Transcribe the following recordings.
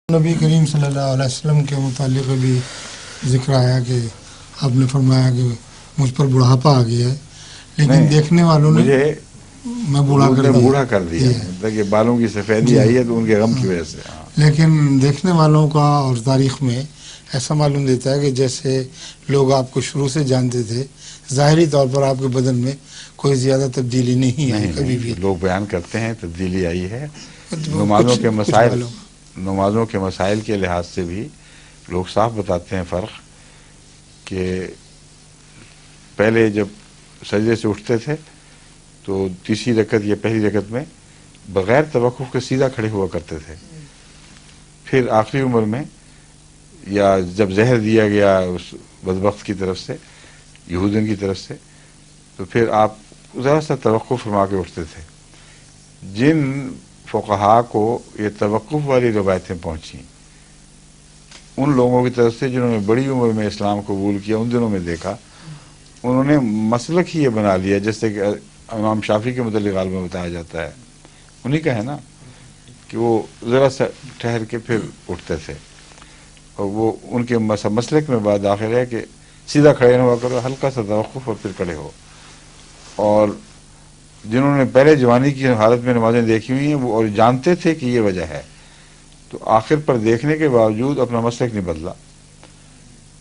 نبی کریم صلی اللہ علیہ وسلم کے متعلق بھی ذکر آیا کہ آپ نے فرمایا کہ مجھ پر بڑھاپا آ گیا ہے، لیکن دیکھنے والوں نے مجھے میں بوڑھا کر دیا بوڑھا کر دیا، مطلب کہ بالوں کی سفیدی آئی ہے تو ان کے غم کی وجہ سے۔ لیکن دیکھنے والوں کا اور تاریخ میں ایسا معلوم دیتا ہے کہ جیسے لوگ آپ کو شروع سے جانتے تھے، ظاہری طور پر آپ کے بدن میں کوئی زیادہ تبدیلی نہیں آئی کبھی بھی۔ لوگ بیان کرتے ہیں تبدیلی آئی ہے، کچھ نمازوں کے مسائل کے لحاظ سے بھی لوگ صاف بتاتے ہیں فرق، کہ پہلے جب سجدے سے اٹھتے تھے تو تیسری رکعت یا پہلی رکعت میں بغیر توقف کے سیدھا کھڑے ہوا کرتے تھے، پھر آخری عمر میں یا جب زہر دیا گیا اس بدبخت کی طرف سے، یہودین کی طرف سے، تو پھر آپ ذرا سا توقف فرما کے اٹھتے تھے۔ جن فقہا کو یہ توقف والی روایتیں پہنچیں، ان لوگوں کی طرف سے جنہوں نے بڑی عمر میں اسلام قبول کیا، ان دنوں میں دیکھا، انہوں نے مسلک ہی یہ بنا لیا، جیسے کہ امام شافعی کے متعلق غالباً بتایا جاتا ہے، انہی کا ہے نا، کہ وہ ذرا سا ٹھہر کے پھر اٹھتے تھے، اور وہ ان کے مسلک میں بات داخل ہے کہ سیدھا کھڑے نہ ہوا کرو، ہلکا سا توقف اور پھر کھڑے ہو۔ اور جنہوں نے پہلے جوانی کی حالت میں نمازیں دیکھی ہوئی ہیں وہ اور جانتے تھے کہ یہ وجہ ہے، تو آخر پر دیکھنے کے باوجود اپنا مسلک نہیں بدلا،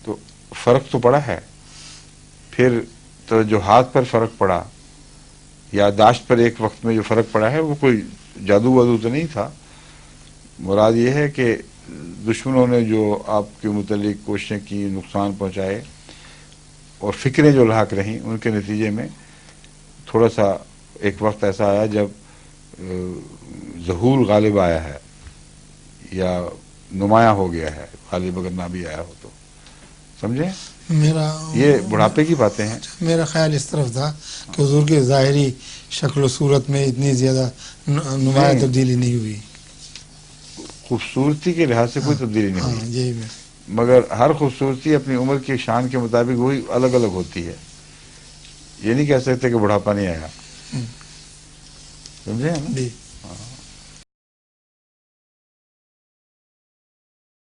تو فرق تو پڑا ہے۔ پھر توجہات پر فرق پڑا، یادداشت پر ایک وقت میں جو فرق پڑا ہے وہ کوئی جادو وادو تو نہیں تھا، مراد یہ ہے کہ دشمنوں نے جو آپ کے متعلق کوششیں کی، نقصان پہنچائے، اور فکریں جو لاحق رہیں، ان کے نتیجے میں تھوڑا سا ایک وقت ایسا آیا جب ظہور غالب آیا ہے یا نمایاں ہو گیا ہے، غالب اگر نہ بھی آیا ہو تو، سمجھیں؟ یہ بڑھاپے کی باتیں ہیں۔ میرا خیال اس طرف تھا کہ حضور کے ظاہری شکل و صورت میں اتنی زیادہ نمایاں تبدیلی نہیں ہوئی، خوبصورتی کے لحاظ سے کوئی تبدیلی نہیں ہوئی، یہی مگر ہر خوبصورتی اپنی عمر کی شان کے مطابق وہی الگ الگ ہوتی ہے، یہ نہیں کہہ سکتے کہ بڑھاپا نہیں آیا، سمجھے نا؟